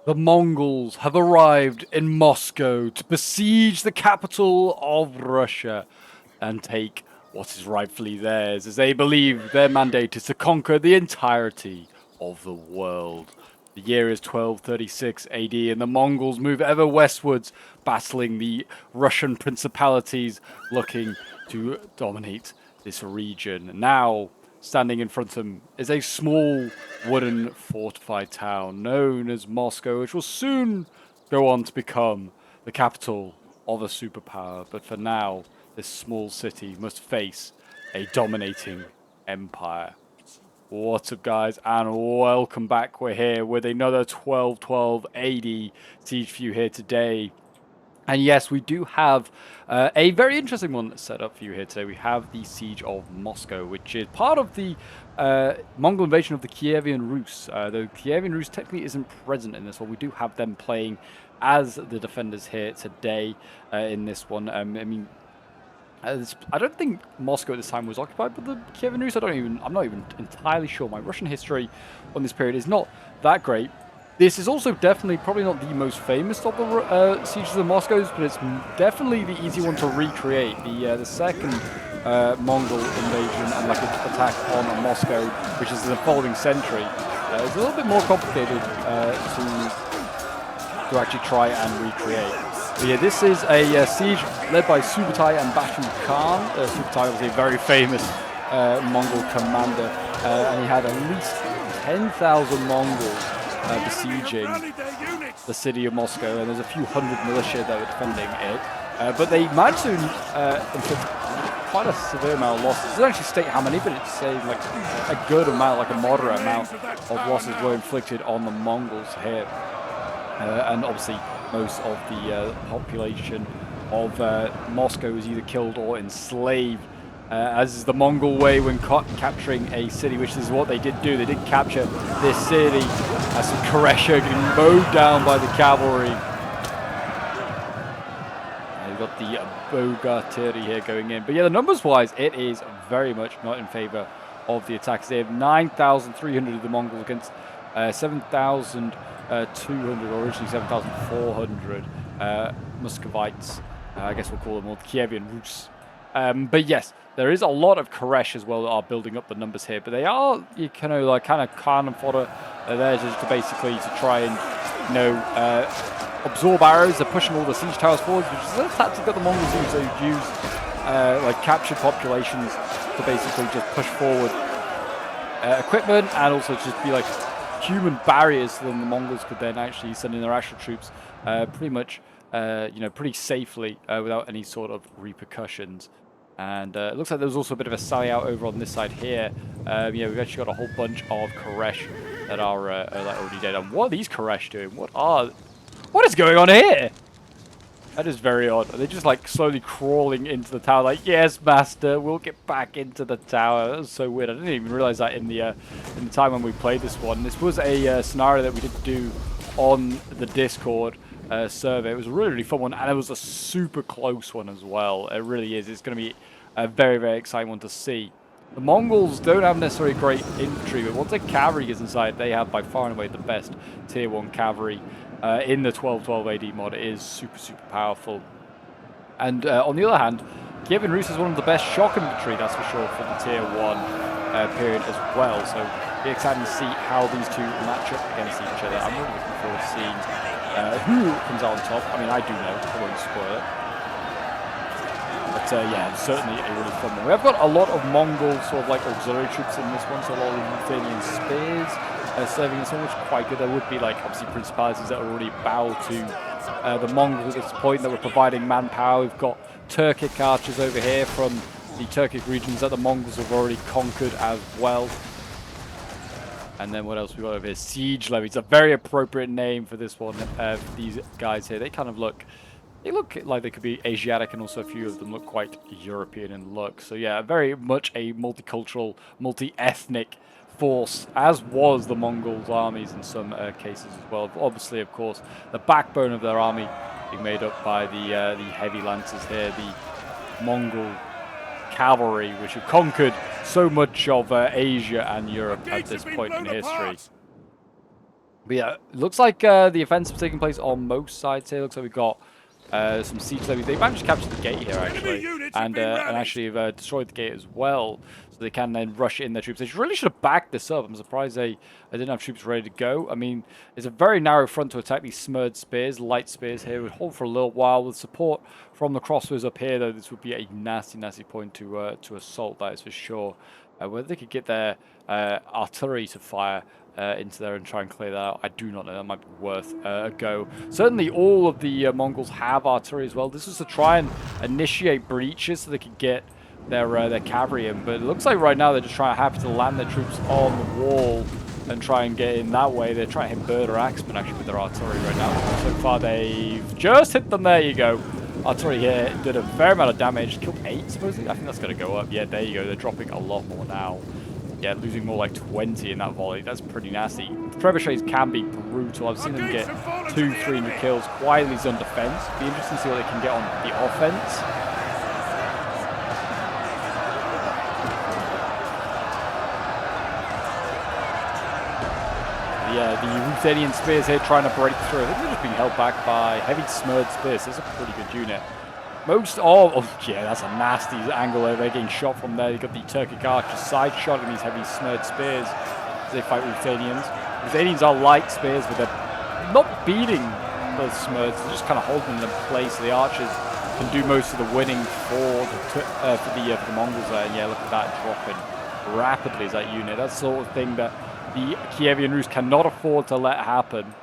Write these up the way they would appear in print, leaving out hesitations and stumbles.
The Mongols have arrived in Moscow to besiege the capital of Russia and take what is rightfully theirs, as they believe their mandate is to conquer the entirety of the world. The year is 1236 AD, and the Mongols move ever westwards, battling the Russian principalities, looking to dominate this region. Now, standing in front of them is a small wooden fortified town known as Moscow, which will soon go on to become the capital of a superpower. But for now, this small city must face a dominating empire. What's up, guys, and welcome back. We're here with another 1212 AD siege for you here today. And yes, we do have a very interesting one set up for you here today. We have the Siege of Moscow, which is part of the Mongol invasion of the Kievan Rus. The Kievan Rus technically isn't present in this one. We do have them playing as the defenders here today in this one. I mean, I don't think Moscow at this time was occupied by the Kievan Rus. I'm not even entirely sure. My Russian history on this period is not that great. This is also definitely probably not the most famous of the sieges of Moscow, but it's definitely the easy one to recreate. The second Mongol invasion and like attack on Moscow, which is in the following century, is a little bit more complicated to actually try and recreate. But yeah, this is a siege led by Subutai and Batu Khan. Subutai was a very famous Mongol commander, and he had at least 10,000 Mongols besieging the city of Moscow, and there's a few hundred militia that were defending it. But they managed to inflict quite a severe amount of losses. It doesn't actually state how many, but it's saying like a good amount, like a moderate amount of losses were inflicted on the Mongols here. And obviously most of the population of Moscow was either killed or enslaved. As is the Mongol way when capturing a city, which is what they did do. They did capture this city as some Koresha getting mowed down by the cavalry. You've got the Bogatiri here going in. But yeah, the numbers-wise, it is very much not in favor of the attacks. They have 9,300 of the Mongols against 7,200, or originally 7,400 Muscovites. I guess we'll call them all the Kievan Rus. But yes, there is a lot of Koresh as well that are building up the numbers here, but they are kind of cannon fodder. They're there just to basically to try and absorb arrows. They're pushing all the siege towers forward, which is a tactic that the Mongols use. They use like captured populations to basically just push forward equipment, and also just be like human barriers, so then the Mongols could then actually send in their actual troops pretty much pretty safely without any sort of repercussions. And it looks like there's also a bit of a sally out over on this side here. We've actually got a whole bunch of Koresh that are like already dead. And what are these Koresh doing? What is going on here? That is very odd. Are they just like slowly crawling into the tower? Like, yes, master, we'll get back into the tower. That was so weird. I didn't even realize that in the time when we played this one. This was a scenario that we did do on the Discord survey. It was a really, really fun one, and it was a super close one as well. It really is. It's going to be a very, very exciting one to see. The Mongols don't have necessarily great infantry, but once their cavalry gets inside, they have by far and away the best tier 1 cavalry in the 1212 AD mod. It is super, super powerful. And on the other hand, Kievan Rus is one of the best shock infantry, that's for sure, for the tier 1 period as well. So it'll be exciting to see how these two match up against each other. I'm really looking forward to seeing who comes out on top. I mean, I do know, I won't spoil it. But yeah, it's certainly a really fun one. We have got a lot of Mongol sort of like auxiliary troops in this one, so a lot of Lithuanian spears serving this one, which is quite good. There would be like obviously principalities that are already bowed to the Mongols at this point that were providing manpower. We've got Turkic archers over here from the Turkic regions that the Mongols have already conquered as well. And then what else we got over here? Siege levies. A very appropriate name for this one. These guys here, they kind of look like they could be Asiatic, and also a few of them look quite European in look. So yeah, very much a multicultural, multi-ethnic force, as was the Mongols' armies in some cases as well. Obviously, of course, the backbone of their army being made up by the heavy lancers here, the Mongol cavalry, which have conquered so much of Asia and Europe at this point in history. But yeah, it looks like the offensive taking place on most sides here. Looks like we've got some siege levies. They managed to capture the gate here, actually, and actually have destroyed the gate as well, so they can then rush in their troops. They really should have backed this up. I'm surprised they didn't have troops ready to go. I mean, it's a very narrow front to attack these smurred spears, light spears here. Would hold for a little while with support from the crossbows up here, though. This would be a nasty, nasty point to assault. That is for sure. Whether they could get their artillery to fire into there and try and clear that out, I do not know. That might be worth a go. Certainly all of the Mongols have artillery as well. This was to try and initiate breaches so they could get their cavalry in, but it looks like right now they're just happy to land their troops on the wall and try and get in that way. They're trying to hit bird or axemen actually with their artillery right now. So far they've just hit them. There you go. Artillery here did a fair amount of damage. Killed 8 supposedly. I think that's going to go up. Yeah, there you go. They're dropping a lot more now. Yeah, losing more like 20 in that volley. That's pretty nasty. Trebuchets can be brutal. I've seen them get 200-300 kills quietly on defense. Be interesting to see what they can get on the offense. Yeah, the Ruthenian spears here trying to break through. I think they're just being held back by heavy smurred spears. That's a pretty good unit. Most of... Oh, yeah, that's a nasty angle there. They're getting shot from there. You've got the Turkic archers side-shotting these heavy smurred spears as they fight Ruthenians. Ruthenians are light spears, but they're not beating those smurds. They're just kind of holding them in place. So the archers can do most of the winning for the Mongols there. And yeah, look at that dropping rapidly as that unit. That's the sort of thing that the Kievian Rus cannot afford to let happen.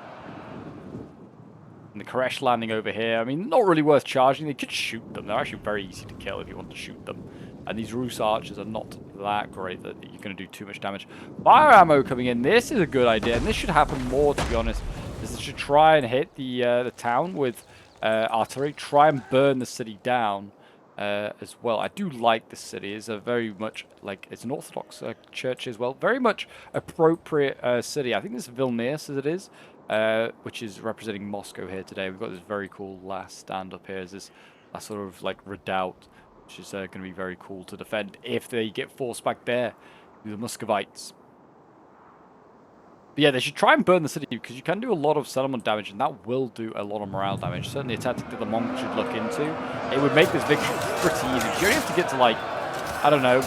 And the Koresh landing over here, I mean, not really worth charging. They could shoot them. They're actually very easy to kill if you want to shoot them. And these Rus archers are not that great that you're going to do too much damage. Fire ammo coming in. This is a good idea, and this should happen more, to be honest. This should try and hit the town with artillery. Try and burn the city down as well. I do like this city. It's a very much like it's an Orthodox church as well. Very much appropriate city. I think this is Vilnius as it is. Which is representing Moscow here today. We've got this very cool last stand up here. Is this a sort of like redoubt, which is going to be very cool to defend if they get forced back there with the Muscovites. But yeah, they should try and burn the city because you can do a lot of settlement damage, and that will do a lot of morale damage. Certainly a tactic that the Mongols should look into. It would make this victory pretty easy. You only have to get to like, I don't know,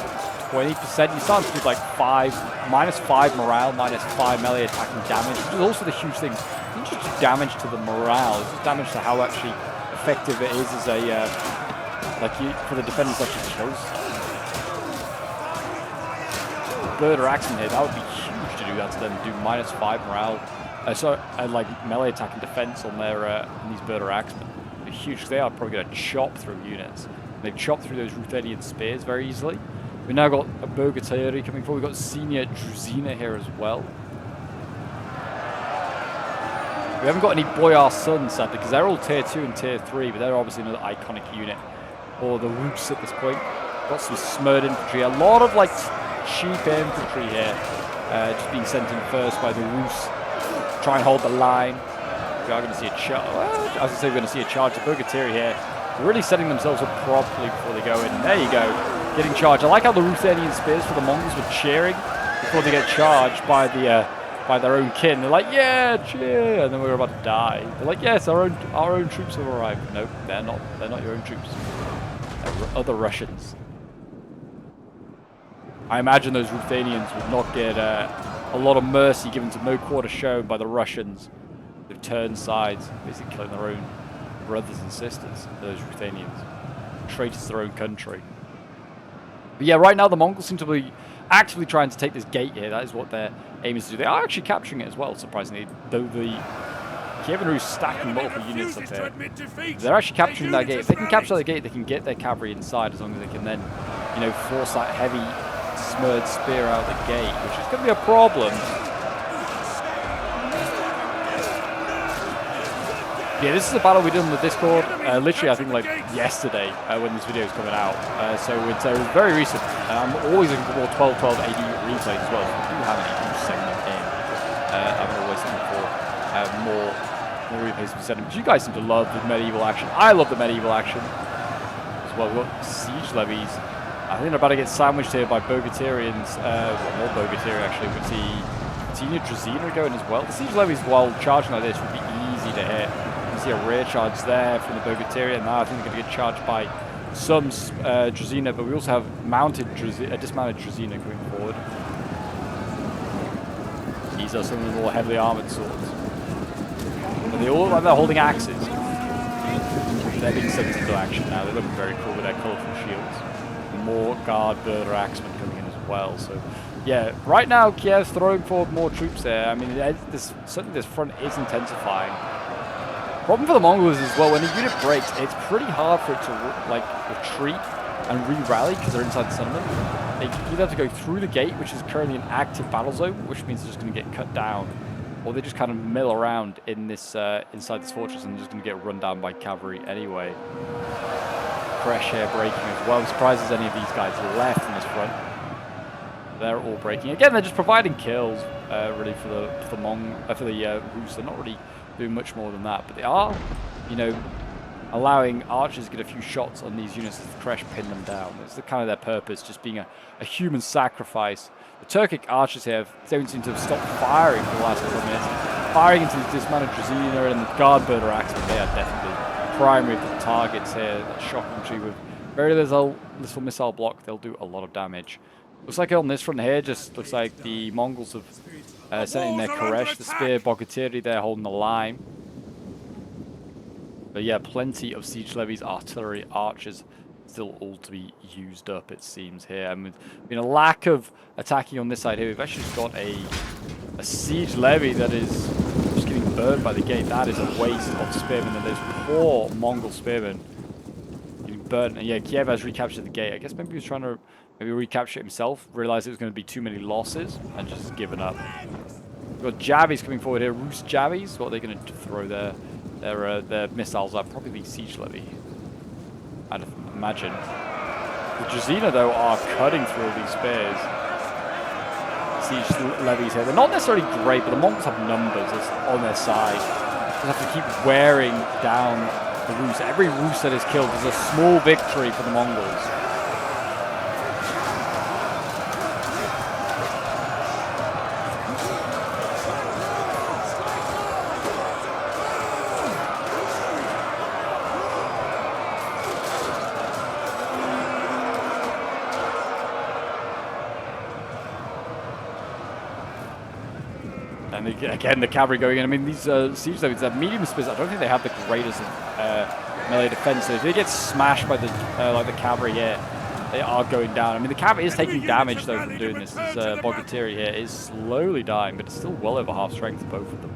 20%. You start with like -5 morale, -5 melee attacking damage, which is also the huge thing. It's not just damage to the morale, it's just damage to how actually effective it is as a for the defenders actually kills. Bird or axeman here, that would be huge to do that to them. Do -5 morale, like melee attack and defense on their on these bird or axemen. They're huge because they are probably going to chop through units. They've chopped through those Ruthenian spears very easily. We've now got a Bogatari coming forward. We've got Senior Druzina here as well. We haven't got any Boyar Sons, sadly, because they're all tier 2 and tier 3, but they're obviously another iconic unit for the Rus at this point. Got some smurred infantry. A lot of like cheap infantry here, just being sent in first by the Rus. Try and hold the line. We are going to see a charge. Well, as I say, we're going to see a charge. The Bogatari here really setting themselves up properly before they go in. There you go. Getting charged. I like how the Ruthenian spears for the Mongols were cheering before they get charged by their own kin. They're like, yeah, cheer, and then we're about to die. They're like, yes, our own troops have arrived. No, they're not. They're not your own troops. They're other Russians. I imagine those Ruthenians would not get a lot of mercy given to no quarter shown by the Russians. They've turned sides, basically killing their own brothers and sisters. Those Ruthenians, traitors to their own country. But yeah, right now the Mongols seem to be actively trying to take this gate here. That is what their aim is to do. They are actually capturing it as well, surprisingly. Though the Kievan Rus stacking multiple units up there. They're actually capturing that gate. If they can capture the gate, they can get their cavalry inside as long as they can then, you know, force that heavy smurred spear out the gate, which is going to be a problem. Yeah, this is a battle we did on the Discord, literally I think like yesterday when this video is coming out. So it's very recent. I'm always looking for more 12-12 AD replays as well. So if you have any, you can send them in. I'm always looking for more replays to send them. Because you guys seem to love the medieval action. I love the medieval action as well. We've got siege levies. I think they're about to get sandwiched here by Bogatarians. More Bogatari actually. We see senior Drazina going as well. The siege levies, while charging like this, would be easy to hit. You can see a rear charge there from the Bogatyria. Now I think they're going to get charged by some Drazina, but we also have mounted dismounted Drazina going forward. These are some of the more heavily armored swords. But they all like they're holding axes. They're being sent into action now. They look very cool with their colourful shields. More guard birder axemen coming in as well. So yeah, right now Kiev's throwing forward more troops there. I mean, certainly this front is intensifying. Problem for the Mongols as well, when a unit breaks, it's pretty hard for it to like retreat and re-rally because they're inside the settlement. They either have to go through the gate, which is currently an active battle zone, which means they're just going to get cut down, or they just kind of mill around in this inside this fortress and they're just going to get run down by cavalry anyway. Fresh air breaking as well. I'm surprised there's any of these guys left in this front. They're all breaking. Again, they're just providing kills really for the Rus. They're not really doing much more than that, but they are, you know, allowing archers to get a few shots on these units as the Kresh pin them down. That's kind of their purpose, just being a human sacrifice. The Turkic archers here don't seem to have stopped firing for the last couple of minutes. Firing into the dismounted Drazina and the guard birder axemen, they are definitely primary of the targets here. That shock infantry with very little missile block, they'll do a lot of damage. Looks like on this front here, just looks like the Mongols have sent in their Koresh, the Spear, Bogatyria, they're holding the line. But yeah, plenty of siege levies, artillery, archers, still all to be used up, it seems, here. And with a lack of attacking on this side here, we've actually just got a siege levy that is just getting burned by the gate. That is a waste of spearmen, and those poor Mongol spearmen getting burnt. And yeah, Kiev has recaptured the gate. I guess maybe he was trying to recapture it himself, realized it was going to be too many losses, and just given up. We've got Javis coming forward here. Rus Javis, what are they going to throw their missiles at? Probably the siege levy, I'd imagine. The Drazina, though, are cutting through these spears. Siege levies here. They're not necessarily great, but the Mongols have numbers on their side. They have to keep wearing down the Rus. Every Rus that is killed is a small victory for the Mongols. And again, the cavalry going in. I mean, these siege levies, they're medium spears. I don't think they have the greatest melee defense. So if they get smashed by the cavalry here, they are going down. I mean, the cavalry is taking damage though from doing this. This Bogatyria here is slowly dying, but it's still well over half strength, both of them.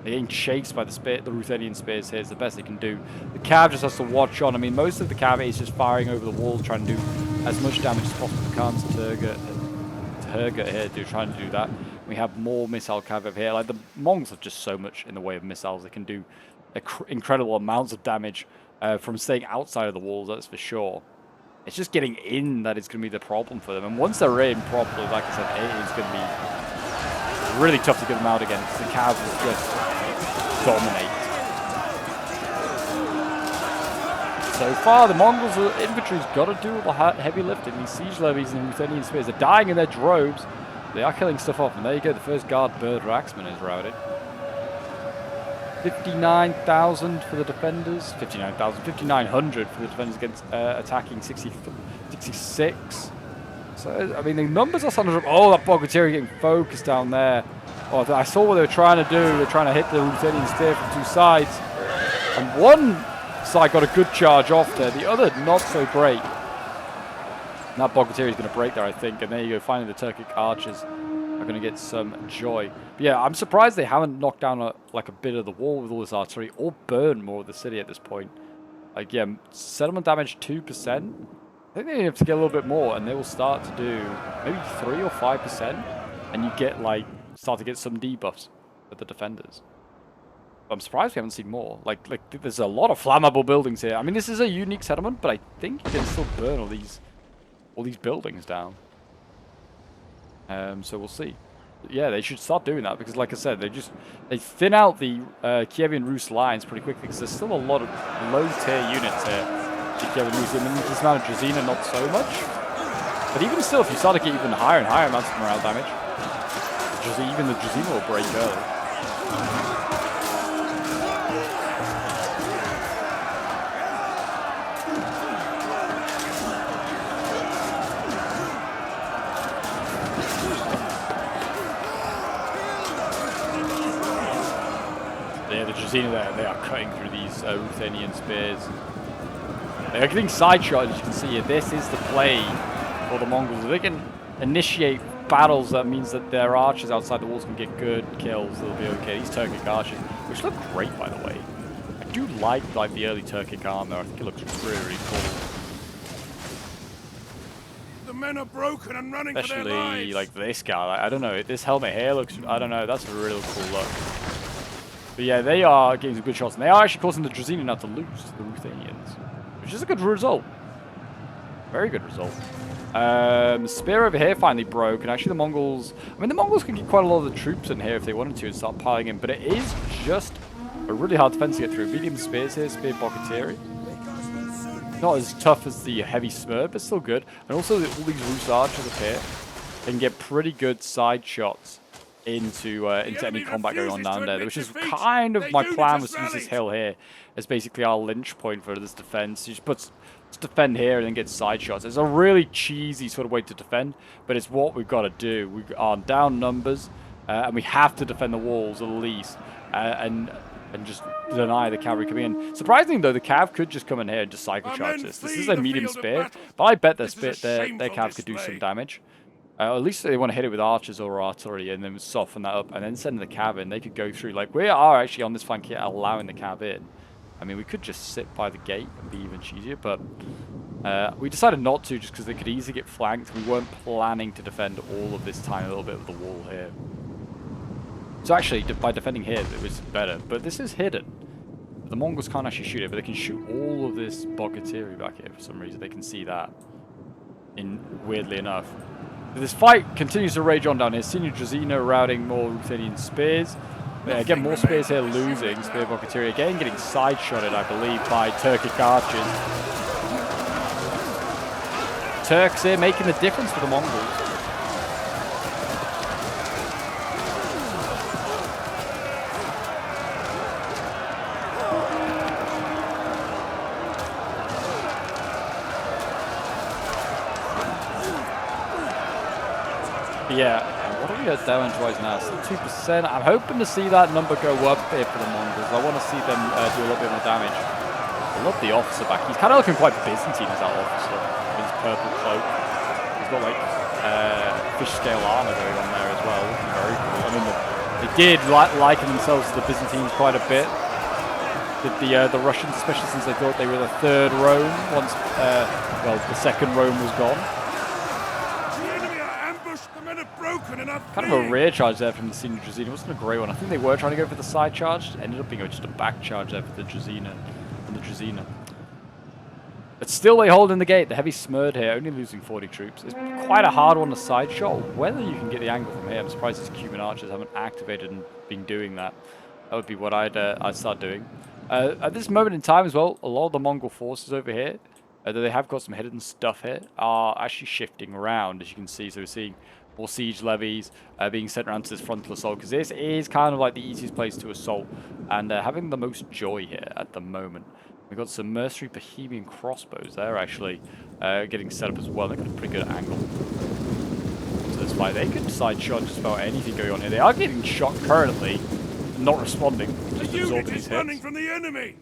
They're getting chased by the Ruthenian spears here. It's the best they can do. The cav just has to watch on. I mean, most of the cavalry is just firing over the walls, trying to do as much damage as possible. Khans Turgut here trying to do that. We have more missile cav over here. Like, the Mongols have just so much in the way of missiles. They can do incredible amounts of damage from staying outside of the walls, that's for sure. It's just getting in that is going to be the problem for them. And once they're in properly, like I said, it is going to be really tough to get them out again, because the cav will just dominate. So far, the Mongols' infantry's got to do all the heavy lifting. These siege levies and Ruthenian spears are dying in their droves. They are killing stuff off, and there you go. The first guard birder axeman is routed. 59,000 for the defenders. 5,900 for the defenders against attacking 66. So, I mean, the numbers are starting to... Oh, that Bogatyria getting focused down there. Oh, I saw what they were trying to do. They were trying to hit the Ruthenian spear from two sides. And one side got a good charge off there. The other, not so great. And that Bogatyria is going to break there, I think. And there you go. Finally, the Turkic archers are going to get some joy. But yeah, I'm surprised they haven't knocked down a bit of the wall with all this artillery, or burned more of the city at this point. Like, yeah, settlement damage 2%. I think they have to get a little bit more, and they will start to do maybe 3 or 5%. And you get, like, start to get some debuffs with the defenders. But I'm surprised we haven't seen more. Like there's a lot of flammable buildings here. I mean, this is a unique settlement, but I think you can still burn all these buildings down. So we'll see. But yeah, they should start doing that, because, like I said, they thin out the Kievan Rus lines pretty quickly, because there's still a lot of low-tier units here. Kievan Rus, and then dismounted Drazina, not so much. But even still, if you start to get even higher and higher amounts of morale damage, even the Dracaena will break early. Yeah, the Dracaena there, they are cutting through these Ruthenian spears. They are getting side shot, as you can see here. This is the play for the Mongols. If they can initiate battles, that means that their archers outside the walls can get good kills. They'll be okay. These Turkic archers, which look great, by the way. I do like the early Turkic armor. I think it looks really, really cool. The men are broken and running for their lives. Especially like this guy. I don't know. This helmet here looks. I don't know. That's a really cool look. But yeah, they are getting some good shots, and they are actually causing the Dracaena now to lose to the Ruthenians, which is a good result. Very good result. Spear over here finally broke, and actually the Mongols... I mean, the Mongols can get quite a lot of the troops in here if they wanted to and start piling in, but it is just a really hard defense to get through. Medium spears here, spear Bogatiri. Not as tough as the heavy smurf, but still good. And also all these Rus archers up here can get pretty good side shots into any combat going on down there, which is kind of my plan, was to use this hill here as basically our lynch point for this defense. You just let's defend here and then get side shots. It's a really cheesy sort of way to defend, but it's what we've got to do. We are down numbers, and we have to defend the walls at least, and just deny the cavalry coming in. Surprisingly though, the cav could just come in here and just cycle charge this. This is a medium spear, but I bet their cav could do some damage. At least they want to hit it with archers or artillery and then soften that up and then send the cav in. They could go through. Like, we are actually on this flank here allowing the cav in. I mean, we could just sit by the gate and be even cheesier, but we decided not to just because they could easily get flanked. We weren't planning to defend all of this tiny little bit of the wall here. So actually, by defending here, it was better. But this is hidden. The Mongols can't actually shoot it, but they can shoot all of this Bogatiri back here for some reason. They can see that, weirdly enough. This fight continues to rage on down here. Senior Dracaena routing more Ruthenian spears. Again, more spears here losing. Spear Bogatiri again getting side-shotted, I believe, by Turkic archers. Turks here making the difference for the Mongols. Yeah, what are we at damage-wise now? Still 2%. I'm hoping to see that number go up here for the Mongols. I want to see them do a little bit more damage. I love the officer back. He's kind of looking quite Byzantine as that officer with his purple cloak. He's got like fish scale armor going on there as well. Looking very cool. I mean, they did liken themselves to the Byzantines quite a bit. Did the Russians, especially since they thought they were the third Rome once, well, the second Rome was gone. Kind of a rear charge there from the Senior Dracaena. It wasn't a great one. I think they were trying to go for the side charge. It ended up being just a back charge there for the Dracaena. But still they hold in the gate. The heavy smurd here, only losing 40 troops. It's quite a hard one to side shot. Whether you can get the angle from here, I'm surprised these Cuban archers haven't activated and been doing that. That would be what I'd start doing. At this moment in time as well, a lot of the Mongol forces over here, though they have got some hidden stuff here, are actually shifting around, as you can see. So we're seeing more siege levies being sent around to this frontal assault, because this is kind of like the easiest place to assault and having the most joy here at the moment. We've got some mercenary Bohemian crossbows. They're actually getting set up as well. They've got a pretty good angle to this fight. They could side shot just about anything going on here. They are getting shot currently, not responding, just absorbing these hits. From the enemy.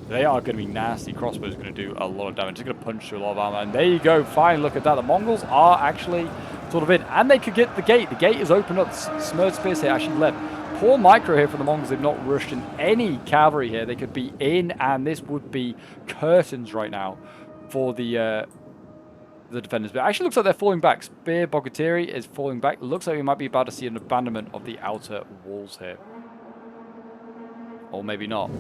They are going to be nasty. Crossbows are going to do a lot of damage. It's going to punch through a lot of armor. And there you go. Fine. Look at that. The Mongols are actually sort of in. And they could get the gate. The gate is opened up. Smurd Spears here actually left. Poor micro here from the Mongols. They've not rushed in any cavalry here. They could be in. And this would be curtains right now for the defenders. But it actually looks like they're falling back. Spear Bogatiri is falling back. It looks like we might be about to see an abandonment of the outer walls here. Or maybe not.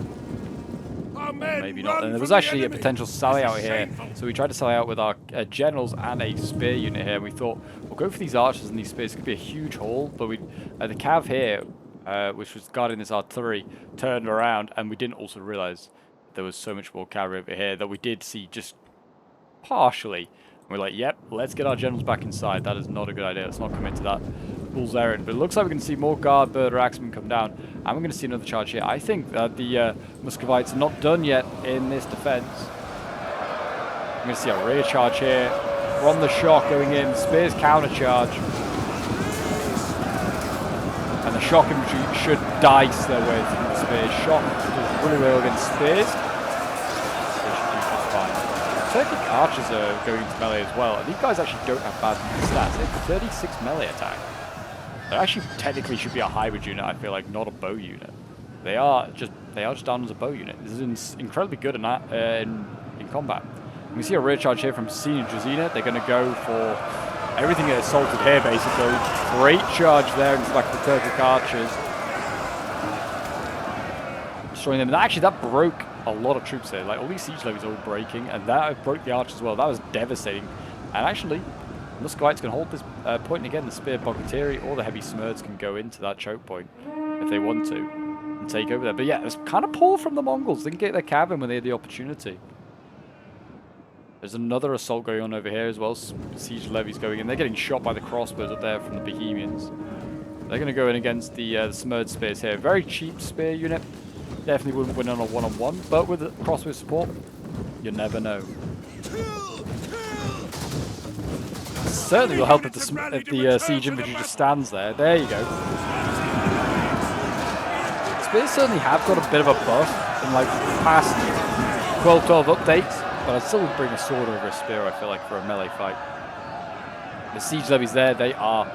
Maybe not. And there was actually a potential sally out here, so we tried to sally out with our generals and a spear unit here. And we thought we'll go for these archers and these spears. It could be a huge haul, but the cav here, which was guarding this artillery, turned around, and we didn't also realize there was so much more cavalry over here that we did see just partially. And we're like, yep, let's get our generals back inside. That is not a good idea. Let's not commit to that fool's errand. But it looks like we're going to see more guard bird or axemen come down, and we're going to see another charge here. I think that the Muscovites are not done yet in this defense. I'm going to see a rear charge here from the shock going in. Spears counter charge. And the shock infantry should dice their way through the spears. Shock does really well against spears. They should do just fine. Turkic archers are going into melee as well. And these guys actually don't have bad stats. They have 36 melee attack. They actually technically should be a hybrid unit, I feel like, not a bow unit. They are just down as a bow unit. This is incredibly good in combat. You can see a rear charge here from Senior Drazina. They're going to go for everything that assaulted here, basically. Great charge there into the back of the Turkic archers. Destroying them. And actually, that broke a lot of troops here. Like, all these siege levies are all breaking, and that broke the archers as well. That was devastating. And actually, Muscovites can hold this point again. The Spear Bogatiri or the Heavy Smurds can go into that choke point if they want to and take over there. But yeah, it's kind of poor from the Mongols. They didn't get their cav in when they had the opportunity. There's another assault going on over here as well. Siege levies going in. They're getting shot by the crossbows up there from the Bohemians. They're going to go in against the Smurd spears here. Very cheap spear unit. Definitely wouldn't win on a one-on-one, but with the crossbow support, you never know. Certainly will help if the siege infantry just stands there. There you go. Spears certainly have got a bit of a buff in like past 12 updates. But I'd still bring a sword over a spear, I feel like, for a melee fight. The siege levies there, they are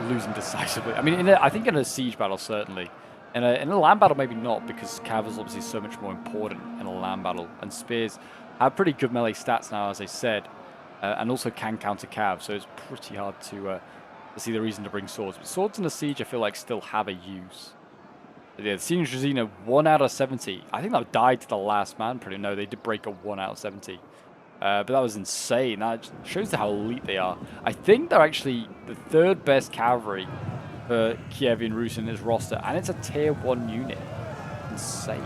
losing decisively. I mean, I think in a siege battle, certainly. In a land battle, maybe not, because cav is obviously so much more important in a land battle. And spears have pretty good melee stats now, as I said, and also can counter cav, so it's pretty hard to see the reason to bring swords. But swords in a siege, I feel like, still have a use. Yeah, the Senior Drazina, 1 out of 70. I think that died to the last man pretty. No, they did break a 1 out of 70. But that was insane. That shows how elite they are. I think they're actually the 3rd best cavalry for Kievan Rus in his roster. And it's a tier 1 unit. Insane.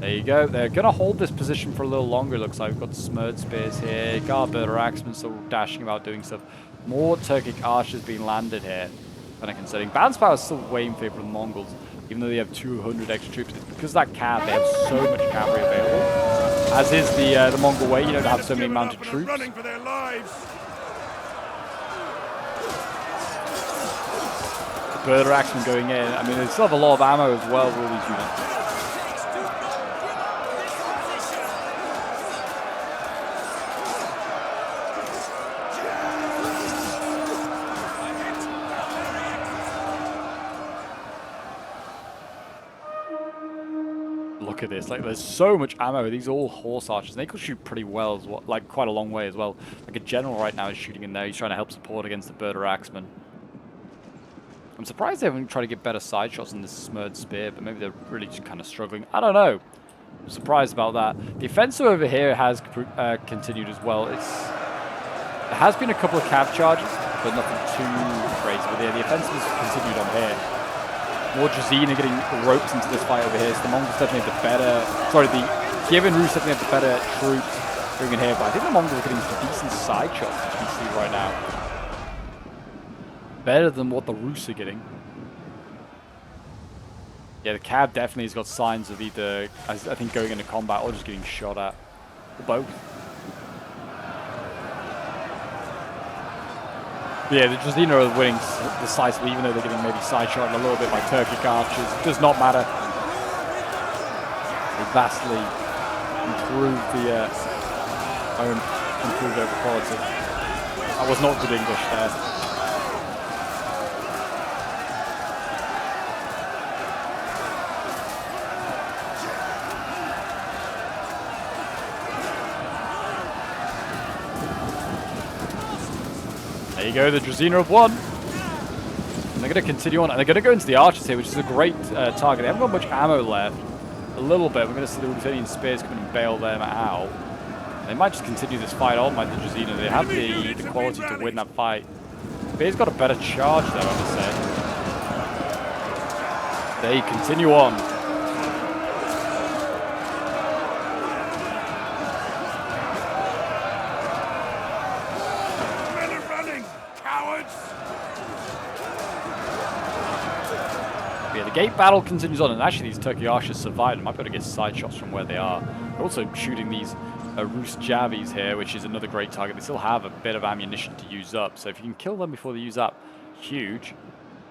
There you go. They're going to hold this position for a little longer, it looks like. We've got the Smurd spears here. Guard-bird or axemen still dashing about doing stuff. More Turkic archers being landed here, kind of concerning. Balance power is still way in favor of the Mongols, even though they have 200 extra troops. It's because of that cav, they have so much cavalry available. As is the Mongol way, you know, to have so many mounted troops. The bird or axemen going in. I mean, they still have a lot of ammo as well with all these units. Look at this, like there's so much ammo. These are all horse archers, and they could shoot pretty well as well, like quite a long way as well. Like a general right now is shooting in there. He's trying to help support against the bird or axeman. I'm surprised they haven't tried to get better side shots on this Smurd spear, but maybe they're really just kind of struggling. I don't know. I'm surprised about that. The offensive over here has continued as well. There has been a couple of cav charges, but nothing too crazy. But yeah, the offensive has continued on here. More Drazina getting ropes into this fight over here. So the Mongols definitely have the better... Sorry, the Kievan Rus definitely have the better troops going in here. But I think the Mongols are getting some decent side shots, as you can see right now. Better than what the Rus are getting. Yeah, the cav definitely has got signs of either, I think, going into combat or just getting shot at. Or both. But yeah, the Drazina are winning decisively, even though they're getting maybe side shot a little bit by Turkic archers. It does not matter. They vastly improved improved over quality. That was not good English there. There you go, the Drazina have won. And they're going to continue on, and they're going to go into the archers here, which is a great target. They haven't got much ammo left. A little bit. We're going to see the Lieutenant Spears come in and bail them out. They might just continue this fight on like the Drazina. They have the quality to win that fight. Spears got a better charge though, I would say. They continue on. yeah, the gate battle continues on, and actually these Turkey archers survived. They might be able to get side shots from where they are. They're also shooting these Rus Javis here, which is another great target. They still have a bit of ammunition to use up, so if you can kill them before they use up, huge.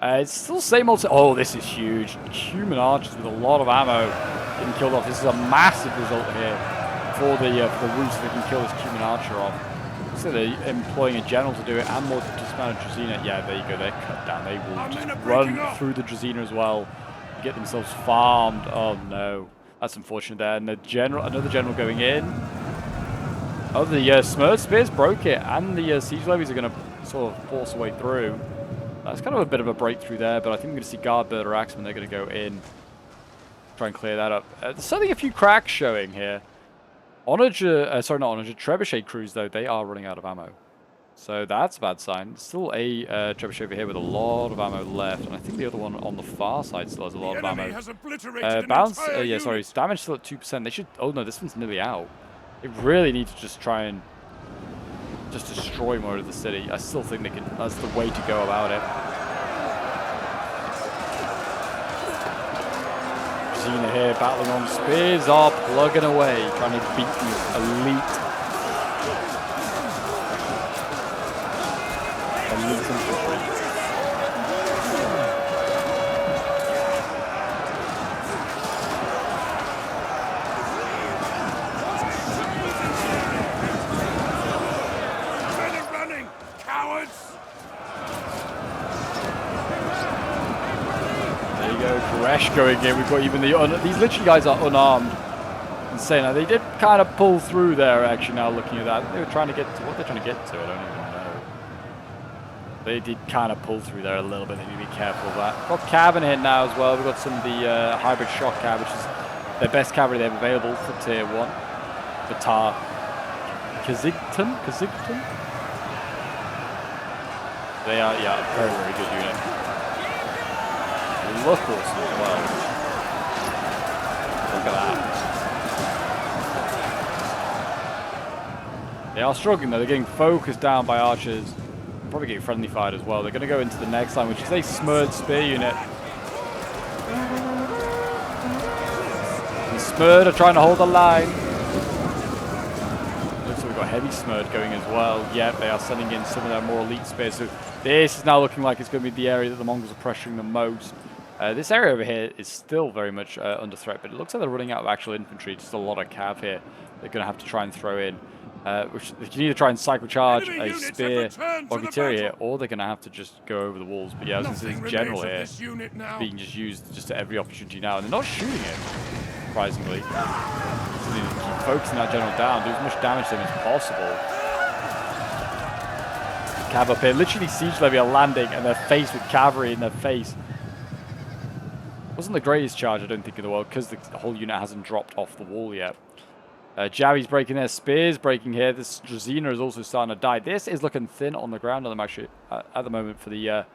It's still same old. Oh, this is huge. Human archers with a lot of ammo getting killed off. This is a massive result here for the Rus. They can kill this human archer off. So they're employing a general to do it, and more dismounted Dracaena. Yeah, there you go. They're cut down. They will just run through the Dracaena as well, get themselves farmed. Oh no, that's unfortunate there. And the general, another general going in. Oh, the Smurd Spears broke it, and the siege levies are going to sort of force a way through. That's kind of a bit of a breakthrough there, but I think we're going to see Guard Birder Axemen. They're going to go in, try and clear that up. There's certainly a few cracks showing here. Onager, sorry, not Onager, Trebuchet crews, though, they are running out of ammo. So that's a bad sign. Still a Trebuchet over here with a lot of ammo left, and I think the other one on the far side still has a lot of ammo. Bounce, yeah, sorry, it's damage still at 2%. They should, oh no, this one's nearly out. They really need to just try and just destroy more of the city. I still think they can, that's the way to go about it. Dracaena here battling on. Spears are plugging away, trying to beat the elite infantry. Going in, we've got even the these literally guys are unarmed. Insane. Now they did kind of pull through there. Actually, now looking at that, they were trying to get to what they're trying to get to. I don't even know. They did kind of pull through there a little bit. They need to be careful of that. Got cav in here now as well. We've got some of the hybrid shock cav, which is their best cavalry they have available for tier 1. Batar Kazigton. They are, yeah, a very, very good unit. Look awesome as well. Look at that. They are struggling though. They're getting focused down by archers. Probably getting friendly fired as well. They're going to go into the next line, which is a Smurd Spear unit. The Smurd are trying to hold the line. Looks like we've got heavy Smurd going as well. Yep, they are sending in some of their more elite spears. So this is now looking like it's going to be the area that the Mongols are pressuring the most. This area over here is still very much under threat, but it looks like they're running out of actual infantry. Just a lot of cav here. They're going to have to try and throw in. Which they can either try and cycle charge a spear Bogatyria here, or they're going to have to just go over the walls. But yeah, I was going to say this general here being just used just at every opportunity now, and they're not shooting it, surprisingly. So they need to keep focusing that general down, do as much damage to him as possible. Cav up here, literally siege levy are landing, and they're faced with cavalry in their face. Wasn't the greatest charge, I don't think, in the world, because the whole unit hasn't dropped off the wall yet. Javi's breaking there, Spears breaking here. This Dracaena is also starting to die. This is looking thin on the ground on them, actually, at the moment for the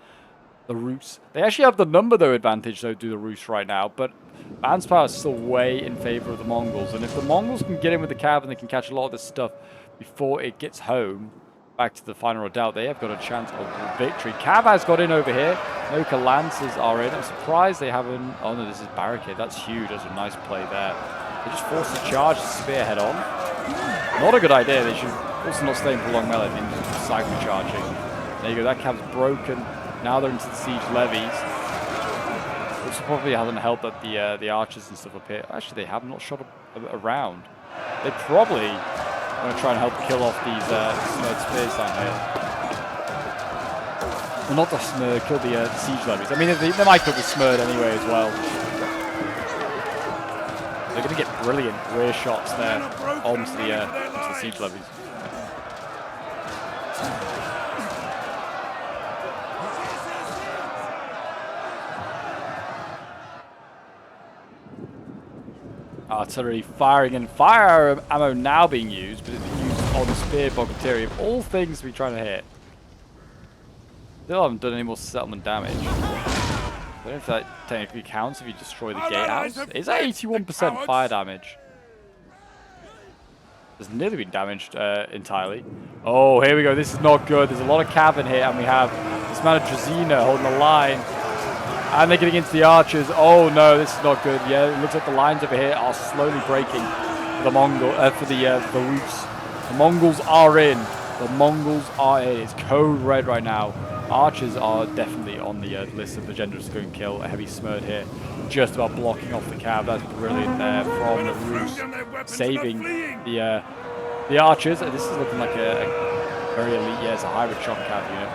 Rus. They actually have the number, though, advantage, though, do the Rus right now, but Man's power is still way in favor of the Mongols, and if the Mongols can get in with the cav and they can catch a lot of this stuff before it gets home, back to the final redoubt, they have got a chance of victory. Cav has got in over here. Noka Lancers are in. I'm surprised they haven't... Oh, no, this is Barricade. That's huge. That's a nice play there. They just forced the charge to spear head on. Not a good idea. They should also not stay in for long melee. They need to be cycle charging. There you go. That cav's broken. Now they're into the siege levies. Also probably hasn't helped that the archers and stuff up here. Actually, they have not shot around. They probably want to try and help kill off these Smurd Spears down here. Well, not the Smurd, kill the siege levies. I mean, they might kill the Smurd anyway as well. They're going to get brilliant rear shots there onto the siege levies. Artillery firing and fire ammo now being used, but it's used on the spear Bogatyria. Of all things to be trying to hit. Still haven't done any more settlement damage. I don't know if that technically counts if you destroy the gatehouse. Is that 81% fire damage? It's nearly been damaged entirely. Oh, here we go. This is not good. There's a lot of cav in here, and we have this amount of Dracaena holding the line. And they're getting into the archers. Oh no, this is not good. Yeah, it looks like the lines over here are slowly breaking for the Mongol, for the Rus. The Mongols are in. The Mongols are in. It's code red right now. Archers are definitely on the list of the generals to go and kill. A heavy smurd here, just about blocking off the cav. That's brilliant there from the Rus, saving the archers. This is looking like a very elite. Yeah, it's a hybrid shock cav unit.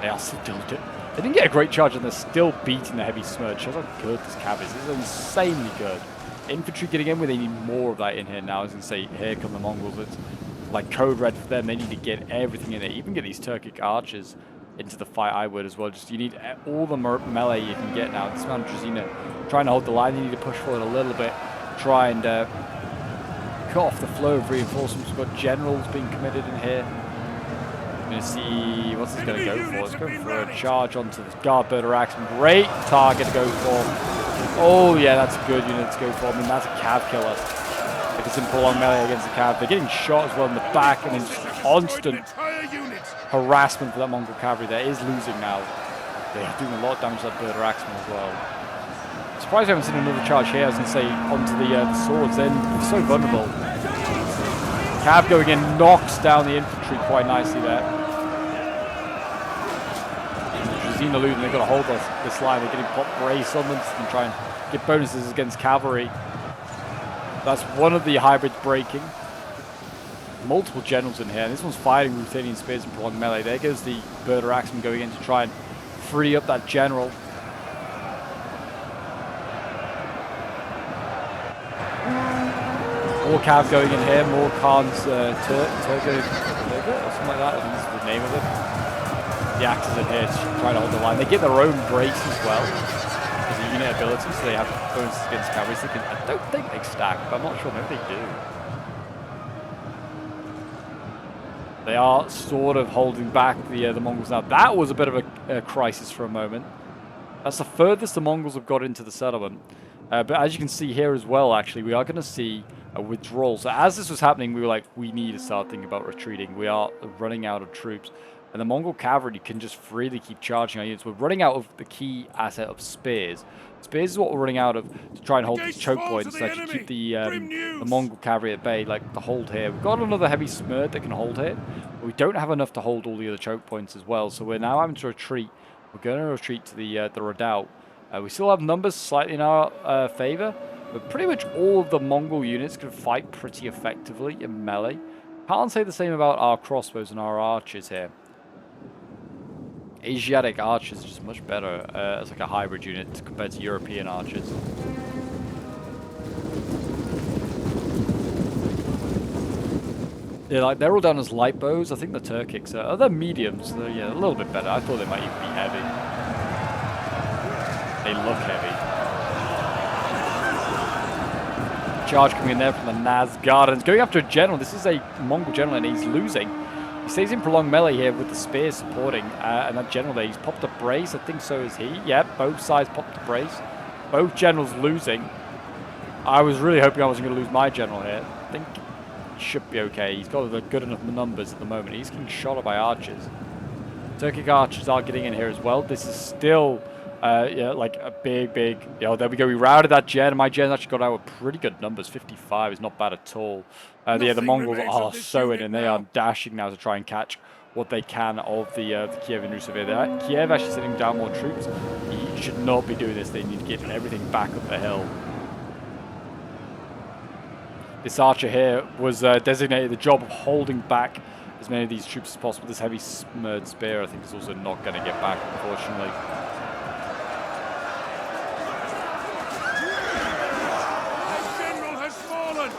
They are still doing it. They didn't get a great charge and they're still beating the heavy smurd. Shows how good this cav is. This is insanely good. Infantry getting in, where they need more of that in here now. I was going to say, here come the Mongols. It's like code red for them. They need to get everything in there. Even get these Turkic archers into the fight, I would as well. Just you need all the melee you can get now. This man Drazina trying to hold the line. You need to push forward a little bit. Try and cut off the flow of reinforcements. We've got generals being committed in here. I'm going to see what's this going to go for. It's going for a charge onto the guard bird or axeman. Great target to go for. Oh yeah, that's a good unit to go for. I mean, that's a cav killer. If it's in prolonged melee against the cav, they're getting shot as well in the back, and then just constant harassment for that Mongol cavalry there is losing now. They are doing a lot of damage to that bird or axeman as well. I'm surprised I haven't seen another charge here. I was going to say onto the swords. They're so vulnerable. Cav going in knocks down the infantry quite nicely there. Drazina losing, they've got to hold this line. They're getting pop brace on them and try and get bonuses against cavalry. That's one of the hybrids breaking. Multiple generals in here. And this one's fighting Ruthenian spears and prolonged melee. There goes the bird or axeman going in to try and free up that general. More cav going in here, more Khan's Turgo or something like that. I think this is the name of it. The axes in here trying to hold the line. They get their own brace as well as a unit ability, so they have bonuses against cavalry. So I don't think they stack, but I'm not sure. Maybe they do. They are sort of holding back the Mongols now. That was a bit of a crisis for a moment. That's the furthest the Mongols have got into the settlement. But as you can see here as well, actually, we are going to see a withdrawal. So as this was happening, we were like, we need to start thinking about retreating. We are running out of troops. And the Mongol cavalry can just freely keep charging our units. We're running out of the key asset of spears. Spears is what we're running out of to try and hold these choke points to actually keep the Mongol cavalry at bay, like the hold here. We've got another heavy smurd that can hold here, but we don't have enough to hold all the other choke points as well. So we're now having to retreat. We're going to retreat to the redoubt. We still have numbers slightly in our favor, but pretty much all of the Mongol units can fight pretty effectively in melee. Can't say the same about our crossbows and our archers here. Asiatic archers are just much better as like a hybrid unit compared to European archers. Yeah, like they're all down as light bows. I think the Turkics are they're mediums. They're yeah, a little bit better. I thought they might even be heavy. They look heavy. Charge coming in there from the Nazgardans. Going after a general. This is a Mongol general and he's losing. He stays in prolonged melee here with the spears supporting. And that general there, he's popped a brace. I think so is he. Yep, both sides popped a brace. Both generals losing. I was really hoping I wasn't going to lose my general here. I think he should be okay. He's got the good enough numbers at the moment. He's getting shot at by archers. Turkic archers are getting in here as well. This is still... yeah, like a big, you know, there we go. We routed that gen, and my gen actually got out with pretty good numbers. 55 is not bad at all. Yeah, the Mongols are so in, and they are dashing now to try and catch what they can of the Kiev and Rus. Kiev actually sitting down more troops. He should not be doing this. They need to get everything back up the hill. This archer here was designated the job of holding back as many of these troops as possible. This heavy smurd spear, I think, is also not going to get back, unfortunately.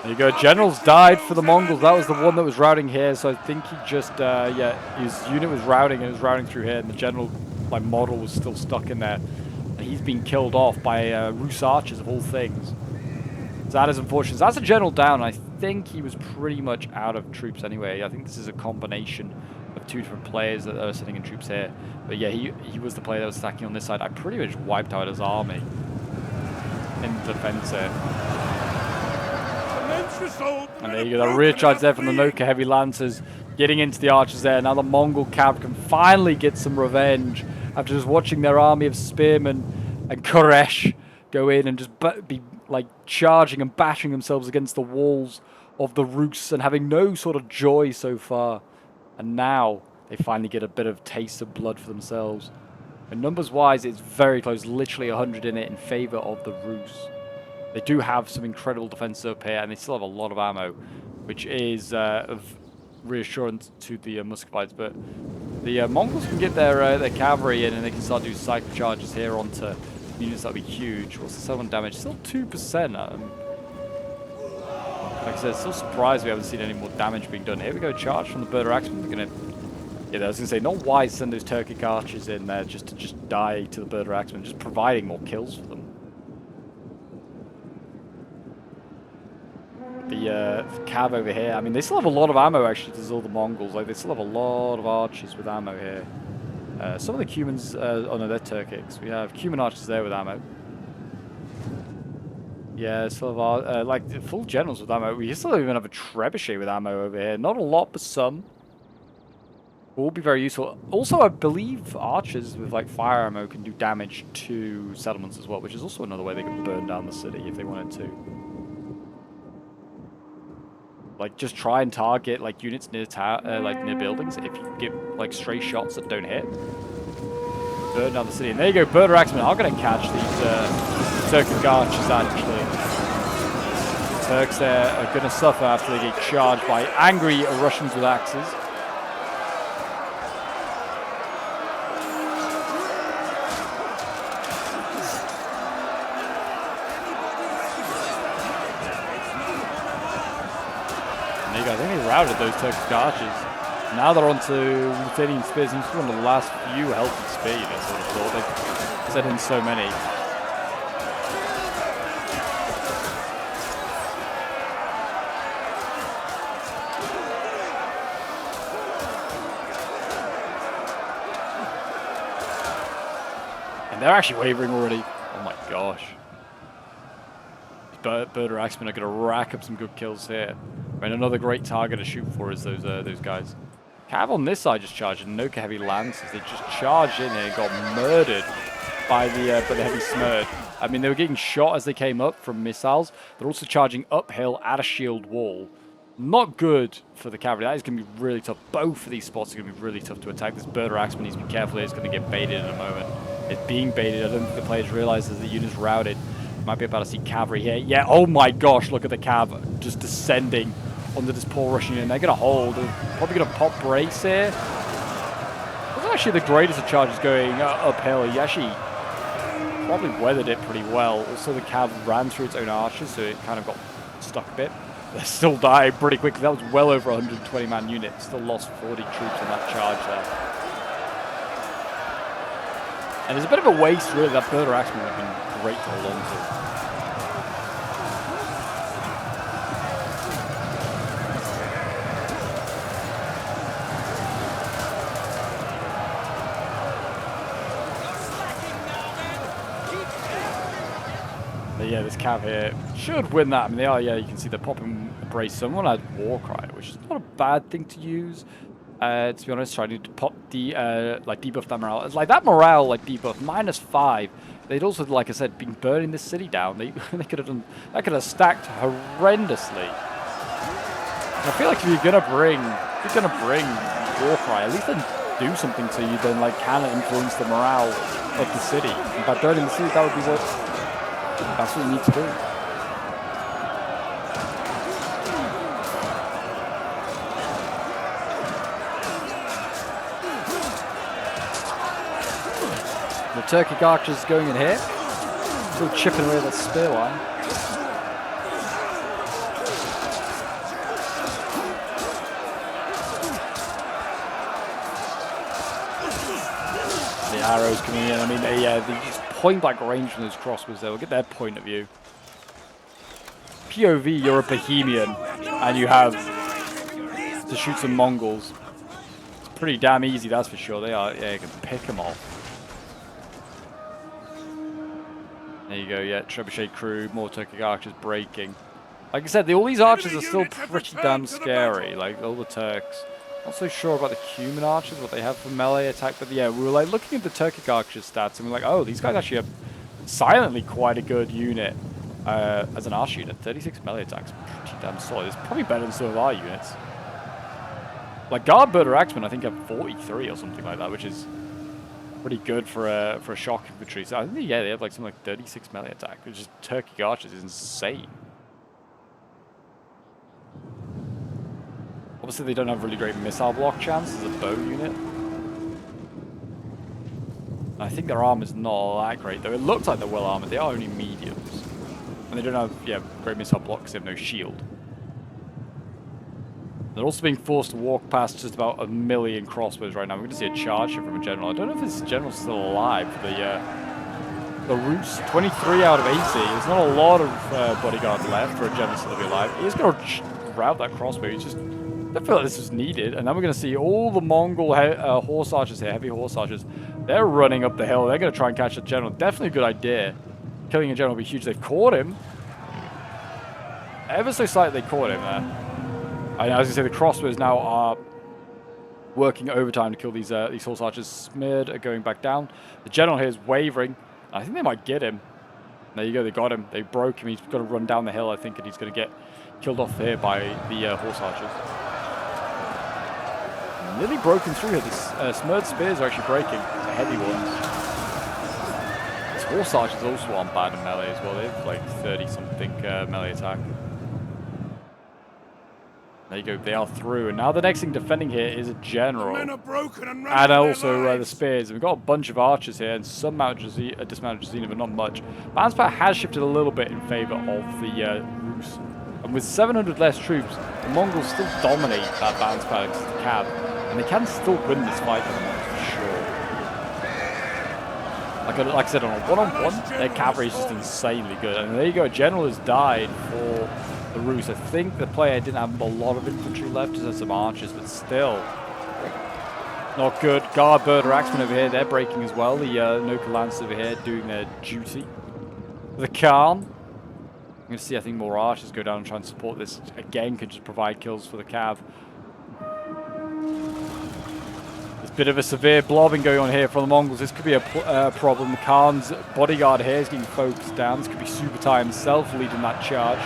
There you go, generals died for the Mongols. That was the one that was routing here, so I think he just, yeah, his unit was routing, and it was routing through here, and the general, like, model was still stuck in there. And he's been killed off by Rus archers, of all things. So that is unfortunate. So that's a general down, and I think he was pretty much out of troops anyway. I think this is a combination of two different players that are sitting in troops here. But yeah, he was the player that was stacking on this side. I pretty much wiped out his army in defense here. And there you go, the rear charge there from the Noka heavy lancers getting into the archers there. Now the Mongol cav can finally get some revenge after just watching their army of spearmen and Koresh go in and just be like charging and bashing themselves against the walls of the Rus and having no sort of joy so far. And now they finally get a bit of taste of blood for themselves. And numbers-wise, it's very close, literally 100 in it in favor of the Rus. They do have some incredible defenses up here, and they still have a lot of ammo, which is of reassurance to the Muscovites. But the Mongols can get their cavalry in, and they can start doing cycle charges here onto units. That'll be huge. What's the 7 damage? Still 2%. Like I said, still surprised we haven't seen any more damage being done. Here we go, charge from the Birder Axemen. They're gonna, yeah, I was gonna say, not wise to send those Turkic archers in there just to die to the Birder Axemen, just providing more kills for them. The cav over here, I mean, they still have a lot of ammo actually. There's all the Mongols, like they still have a lot of archers with ammo here. Some of the Cumans, oh no, they're Turkics. We have Cuman archers there with ammo. Yeah, still have like full generals with ammo. We still even have a trebuchet with ammo over here. Not a lot, but some. Will be very useful. Also, I believe archers with like fire ammo can do damage to settlements as well, which is also another way they can burn down the city if they wanted to. Like, just try and target like units near like near buildings. If you get like stray shots that don't hit, burn down the city. And there you go, Birder Axemen are going to catch these Turkic archers. Actually, the Turks there are going to suffer after they get charged by angry Russians with axes. I think they routed those Turkic archers. Now they're on to Ruthenian spears. He's one of the last few healthy speed, I sort of thought. They've set in so many. And they're actually wavering already. Oh my gosh. Birder Axemen are going to rack up some good kills here. I mean, another great target to shoot for is those guys. Cav on this side just charged, and Noka heavy lances. They just charged in here and got murdered by the heavy smurd. I mean, they were getting shot as they came up from missiles. They're also charging uphill at a shield wall. Not good for the cavalry. That is going to be really tough. Both of these spots are going to be really tough to attack. This Birder Axemen needs to be careful. It's going to get baited in a moment. It's being baited. I don't think the players realize as the unit's routed. Might be about to see cavalry here. Yeah, oh my gosh, look at the cav just descending onto this poor Russian unit. They're going to hold. They're probably going to pop brace here. Wasn't actually the greatest of charges going uphill. He actually probably weathered it pretty well. Also, the cav ran through its own archers, so it kind of got stuck a bit. They still died pretty quickly. That was well over 120-man unit. Still lost 40 troops in that charge there. And it's a bit of a waste, really. That Birder Axemen would have been great to hold on to. But yeah, this cav here should win that. I mean, they are, yeah, you can see they're popping a brace. Someone had War Cry, which is not a bad thing to use. To be honest, trying to pop the, like, debuff that morale. It's like that morale, like, debuff, -5. They'd also, like I said, been burning this city down. They could have done, that could have stacked horrendously. And I feel like if you're gonna bring War Cry, at least then do something so you then, like, can influence the morale of the city. And by burning the city, that would be that's what you need to do. The Turkic archers going in here. Still chipping away that spear line. The arrows coming in. I mean, they just point blank range from those crossbows there. We'll get their point of view. POV, you're a Bohemian, and you have to shoot some Mongols. It's pretty damn easy, that's for sure. They are, yeah, you can pick them off. There you go, yeah, trebuchet crew, more Turkic archers breaking. Like I said, all these archers are still pretty damn scary, like all the Turks. Not so sure about the human archers, what they have for melee attack, but yeah, we were like looking at the Turkic archers stats, and we're like, oh, these guys actually have silently quite a good unit as an archer unit. 36 melee attacks, pretty damn solid. It's probably better than some of our units. Like Guard Bird or Axemen, I think have 43 or something like that, which is pretty good for a shock infantry. So I think yeah, they have like something like 36 melee attack, which is Turkic archers is insane. Obviously, they don't have really great missile block chance as a bow unit. I think their armor's not that great, though. It looks like they're well armored. They are only mediums. And they don't have, yeah, great missile block because they have no shield. They're also being forced to walk past just about 1 million crossbows right now. We're going to see a charge here from a general. I don't know if this general's still alive. The Rus, 23 out of 80. There's not a lot of bodyguard left for a general still to be alive. He's going to route that crossbow. He's just... I feel like this was needed. And then we're going to see all the Mongol horse archers here, heavy horse archers. They're running up the hill. They're going to try and catch the general. Definitely a good idea. Killing a general would be huge. They've caught him. Ever so slightly they caught him there. I was going to say the crossbows now are working overtime to kill these horse archers. Smeared are going back down. The general here is wavering. I think they might get him. There you go. They got him. They broke him. He's got to run down the hill, I think, and he's going to get killed off here by the horse archers. Nearly broken through here. The Smeared spears are actually breaking. The heavy ones. These horse archers also aren't bad in melee as well. They have like 30-something melee attack. There you go, they are through. And now the next thing defending here is a general. Men are broken and also the spears. And we've got a bunch of archers here and some dismounted Jazina, but not much. Balance power has shifted a little bit in favor of the Rus. And with 700 less troops, the Mongols still dominate that balance power against the Cav. And they can still win this fight for sure. Like I said, on a one-on-one, their cavalry is just insanely good. And there you go, a general has died for the Rus. I think the player didn't have a lot of infantry left, just had some archers, but still not good. Guard Bird or Axemen over here, they're breaking as well. The Noka Lance over here doing their duty. The Khan, I'm going to see, I think, more archers go down and try and support this. Again, can just provide kills for the Cav. There's a bit of a severe blobbing going on here from the Mongols. This could be a problem. Khan's bodyguard here is getting focused down. This could be Subutai himself leading that charge.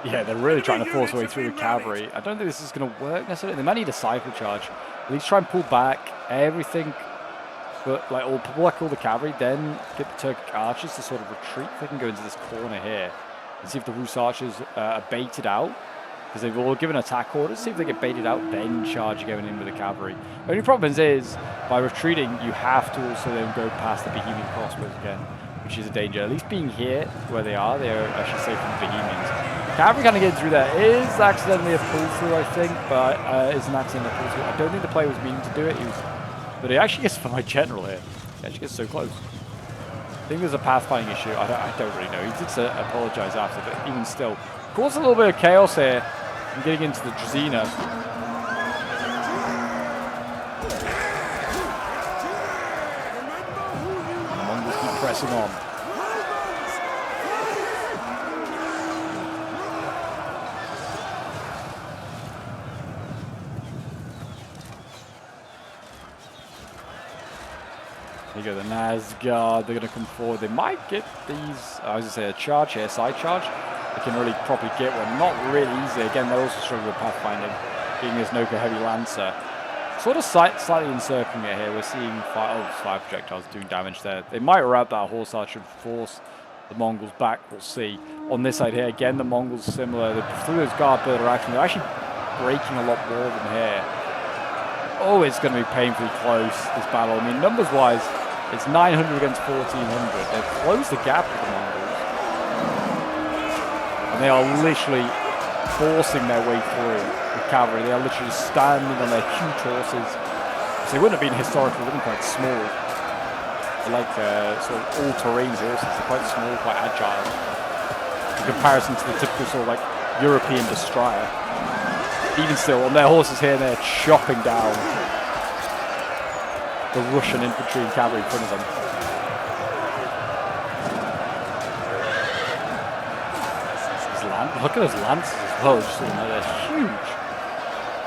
Yeah, they're really trying to force their way through the cavalry. I don't think this is going to work necessarily. They might need a cycle charge. At least try and pull back everything, but like, or pull back all the cavalry, then get the Turkic archers to sort of retreat. They can go into this corner here and see if the Rus archers are baited out, because they've all given attack orders. See if they get baited out, then charge going in with the cavalry. The only problem is, by retreating, you have to also then go past the Bohemian crossbows again, which is a danger. At least being here where they are actually safe from the Bohemians. Cavalry kind of getting through there. Is accidentally a pull-through, I think, but is an accidental pull-through. I don't think the player was meaning to do it. But he actually gets for my general here. He actually gets so close. I think there's a pathfinding issue. I don't really know. He did apologize after, but even still. Caused a little bit of chaos here. I'm getting into the Jazina. The Mongols keep pressing on. There you go, the Nazgard, they're going to come forward. They might get these, I was going to say, a charge here, side charge. They can really properly get one. Not really easy. Again, they're also struggling with pathfinding, being this Noka Heavy Lancer. Sort of slightly encircling it here. We're seeing fire projectiles doing damage there. They might route that horse archer and force the Mongols back. We'll see. On this side here, again, the Mongols similar. Through those Guard Bird action, they're actually breaking a lot more than here. Oh, it's going to be painfully close, this battle. I mean, numbers-wise, it's 900 against 1,400. They've closed the gap with the Mongols. And they are literally forcing their way through with cavalry. They are literally standing on their huge horses. So they wouldn't have been historical, they would have been quite small. They're like sort of all-terrain horses. They're quite small, quite agile. In comparison to the typical sort of like European destroyer. Even still, on their horses here, they're chopping down the Russian infantry and cavalry in front of them. Look at those lances as well, just they're huge.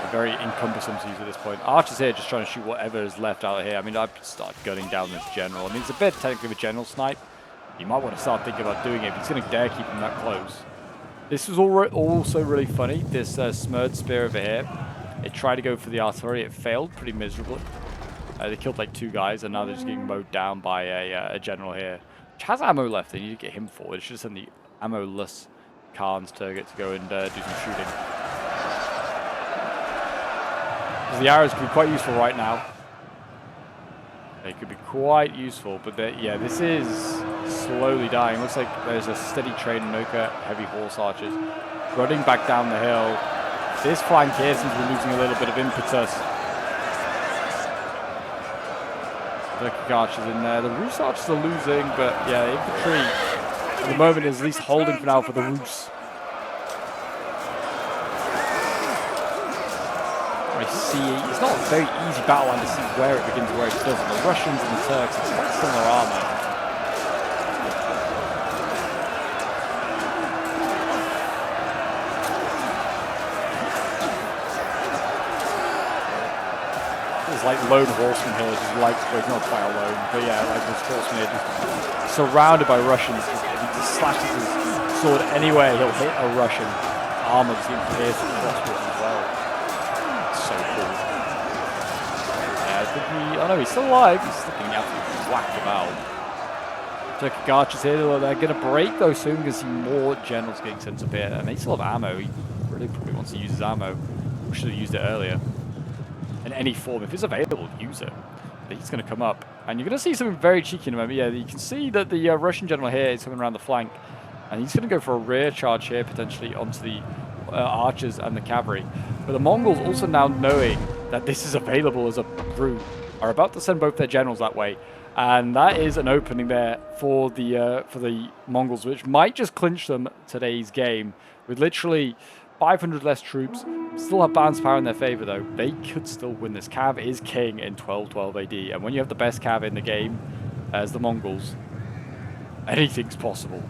They're very encumbersome to use at this point. Archers here just trying to shoot whatever is left out of here. I mean, I'd start gunning down this general. I mean, it's a bit technically of a general snipe. You might want to start thinking about doing it if he's going to dare keep him that close. This was also really funny, this Smurd spear over here. It tried to go for the artillery, it failed pretty miserably. They killed like 2 guys, and now they're just getting mowed down by a general here, which has ammo left. They need to get him forward. They should have sent the ammo-less Khan's target to go and do some shooting. Because the arrows could be quite useful right now. They could be quite useful, but yeah, this is slowly dying. Looks like there's a steady train of Noka heavy horse archers running back down the hill. This flank here seems to be losing a little bit of impetus. Turkic archers in there. The Rus archers are losing, but yeah, infantry at the moment is at least holding for now for the Rus. I see, it's not a very easy battle line to see where it begins and where it doesn't. The Russians and the Turks, it's quite similar armor. There's like lone horsemen here, just like, well, not quite alone, but yeah, like this horseman here just surrounded by Russians. If he just slashes his sword anywhere, he'll hit a Russian. Armor just getting pierced with crossbows as well. So cool. Yeah, I think oh no, he's still alive. He's still getting absolutely whacked about. Turkic archers here, they're going to break though soon because more generals getting sent up here. And they still have ammo. He really probably wants to use his ammo. We should have used it earlier. In any form, if it's available, use it. But he's going to come up. And you're going to see something very cheeky in a moment. Yeah, you can see that the Russian general here is coming around the flank. And he's going to go for a rear charge here, potentially, onto the archers and the cavalry. But the Mongols, also now knowing that this is available as a route, are about to send both their generals that way. And that is an opening there for the Mongols, which might just clinch them today's game. With literally 500 less troops, still have balance power in their favor, though. They could still win this. Cav is king in 1212 AD. And when you have the best Cav in the game, as the Mongols, anything's possible.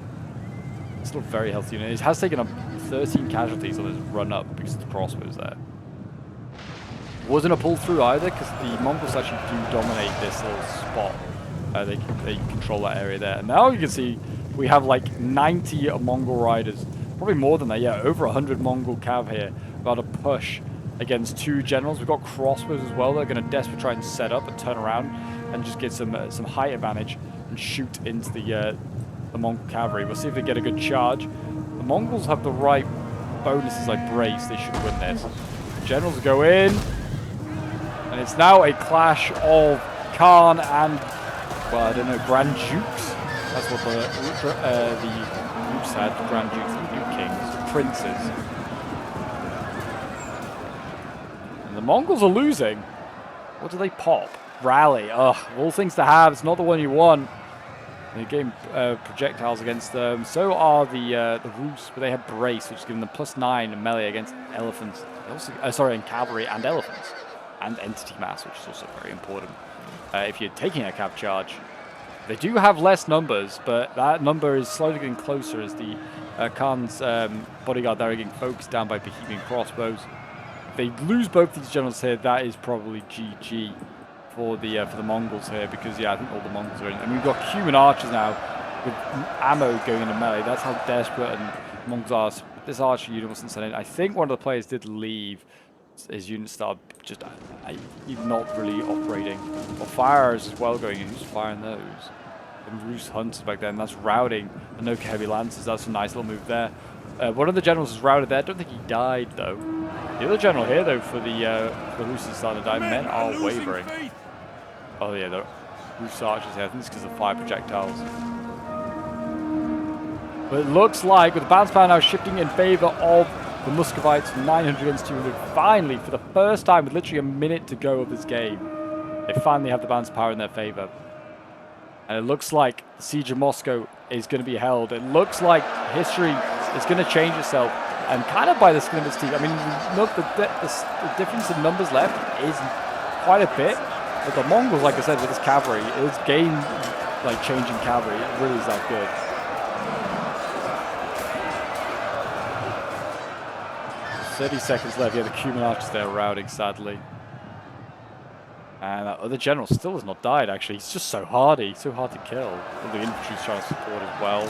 Still a very healthy unit. It has taken up 13 casualties on his run up because of the crossbows there. Wasn't a pull through either because the Mongols actually do dominate this little spot. They control that area there. And now you can see we have like 90 Mongol riders. Probably more than that. Yeah, over 100 Mongol cav here. About to push against 2 generals. We've got crossbows as well. They're going to desperately try and set up and turn around and just get some height advantage and shoot into the Mongol cavalry. We'll see if they get a good charge. The Mongols have the right bonuses like brace. They should win this. Generals go in. And it's now a clash of Khan and, well, I don't know, Grand Dukes. That's what the Rus had, Grand Dukes, the Kings, princes. And the Mongols are losing. What do they pop? Rally. Ugh, all things to have. It's not the one you want. They're getting projectiles against them. So are the Rus, but they have brace, which is giving them +9 in melee against elephants. They also, and cavalry and elephants. And entity mass, which is also very important. If you're taking a cav charge, they do have less numbers, but that number is slowly getting closer as the Khan's bodyguard there are getting focused down by Bohemian crossbows. If they lose both these generals here, that is probably GG for the Mongols here, because yeah, I think all the Mongols are in. I mean, we've got human archers now with ammo going into melee. That's how desperate and Mongols are. So this archer unit wasn't sent in. I think one of the players did leave. His unit started just not really operating. Well, fires as well going in. Who's firing those? And Rus hunters back then. That's routing Anoka heavy lancers. That's a nice little move there. One of the generals is routed there. I don't think he died though. The other general here though for the Rus is starting to die. Men are wavering. Oh yeah, the Rus archers here. I think it's because of fire projectiles. But it looks like with the bounce power now shifting in favor of the Muscovites, 900 against 200. Finally, for the first time with literally a minute to go of this game, they finally have the balance power in their favor. And it looks like the siege of Moscow is going to be held. It looks like history is going to change itself. and kind of by the skin of its teeth. I mean, the difference in numbers left is quite a bit. But the Mongols, like I said, with this cavalry, it's game like changing cavalry. It really is that good. "30 seconds left." Yeah, the Cuman archers there routing, sadly. And that other general still has not died, actually. He's just so hardy, so hard to kill. All the infantry's trying to support as well.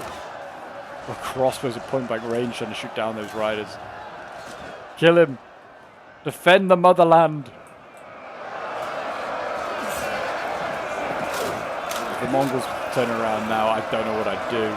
The crossbows at point blank range trying to shoot down those riders. Kill him! Defend the motherland! If the Mongols turn around now, I don't know what I'd do.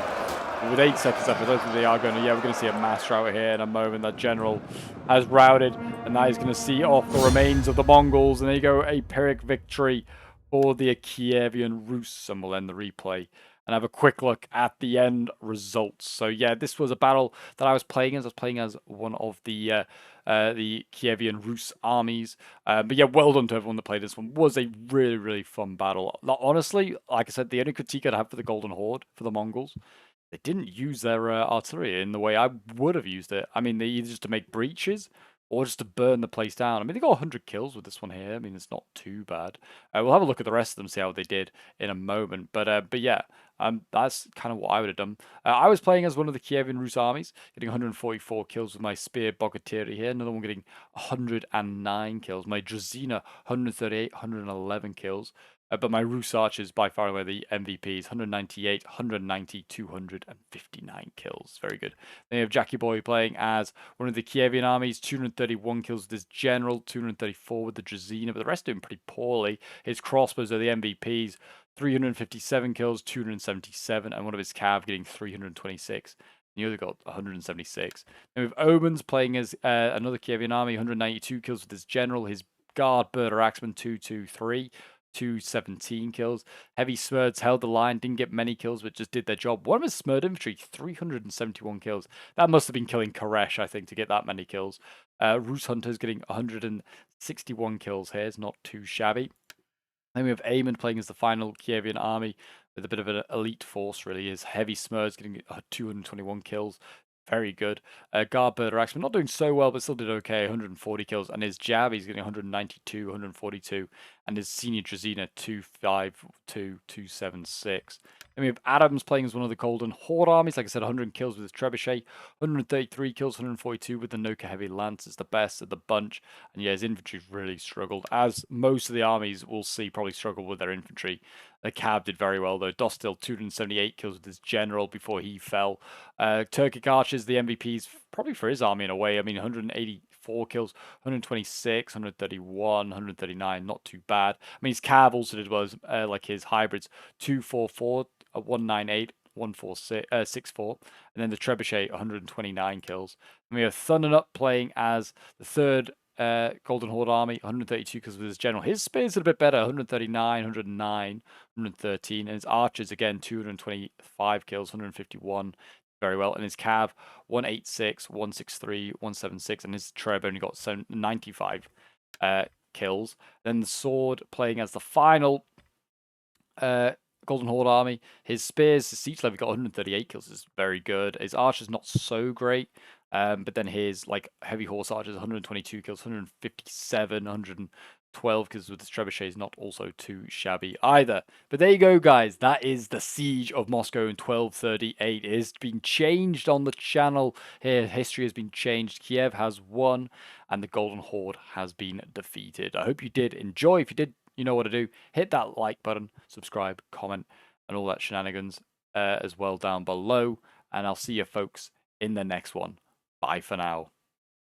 But with 8 seconds left, I don't think they are going to. Yeah, we're going to see a mass rout here in a moment. That general has routed, and now he's going to see off the remains of the Mongols. And there you go, a Pyrrhic victory for the Kievian Rus. And we'll end the replay and have a quick look at the end results. So yeah, this was a battle that I was playing as. I was playing as one of the Kievian Rus armies. But yeah, well done to everyone that played this one. It was a really, really fun battle. Honestly, like I said, the only critique I'd have for the Golden Horde, for the Mongols, they didn't use their artillery in the way I would have used it. I mean, they either just to make breaches or just to burn the place down. I mean, they got 100 kills with this one here. I mean, it's not too bad. We'll have a look at the rest of them, see how they did in a moment. But yeah, that's kind of what I would have done. I was playing as one of the Kievan Rus armies, getting 144 kills with my Spear Bogatiri here. Another one getting 109 kills. My Drazina, 138, 111 kills. But my Rus archers, by far and away the MVPs, 198, 190, 259 kills. Very good. Then you have Jackie Boy playing as one of the Kievian armies, 231 kills with his general, 234 with the Drazina, but the rest doing pretty poorly. His crossbows are the MVPs, 357 kills, 277, and one of his cav getting 326. The other got 176. Then we have Omens playing as another Kievian army, 192 kills with his general, his guard, Birder Axeman, 223. 217 kills. Heavy Smurds held the line, didn't get many kills, but just did their job. One of his Smurd infantry, 371 kills. That must have been killing Koresh, I think, to get that many kills. Rus Hunters getting 161 kills here. It's not too shabby. Then we have Aemon playing as the final Kievian army with a bit of an elite force, really. His Heavy Smurds getting 221 kills. Very good. Guard Birder Axeman not doing so well, but still did okay. 140 kills. And his Jab, he's getting 192, 142. And his Senior Drazina, 252, 276. Then we have Adams playing as one of the Golden Horde armies. Like I said, 100 kills with his Trebuchet. 133 kills, 142 with the Noka Heavy Lance. It's the best of the bunch. And yeah, his infantry really struggled. As most of the armies we'll see probably struggle with their infantry. The Cav did very well, though. Dostil, 278 kills with his general before he fell. Turkic Archers, the MVPs, probably for his army in a way. I mean, 184 kills, 126, 131, 139, not too bad. I mean, his Cav also did well, like his hybrids, 244, 198, 164, and then the Trebuchet, 129 kills. And we have Thundernut playing as the third Golden Horde army, 132 kills with his general. His spears are a bit better, 139, 109, 113. And his archers, again, 225 kills, 151. Very well. And his cav, 186, 163, 176. And his Treb only got 95 kills. Then the sword playing as the final Golden Horde army. His spears, his siege level got 138 kills. Is very good. His archers not so great. But then his like heavy horse archers, 122 kills, 157, 112 kills with his trebuchet is not also too shabby either. But there you go, guys. That is the siege of Moscow in 1238. It has been changed on the channel here. History has been changed. Kiev has won, and the Golden Horde has been defeated. I hope you did enjoy. If you did, you know what to do. Hit that like button, subscribe, comment, and all that shenanigans as well down below. And I'll see you folks in the next one. Bye for now.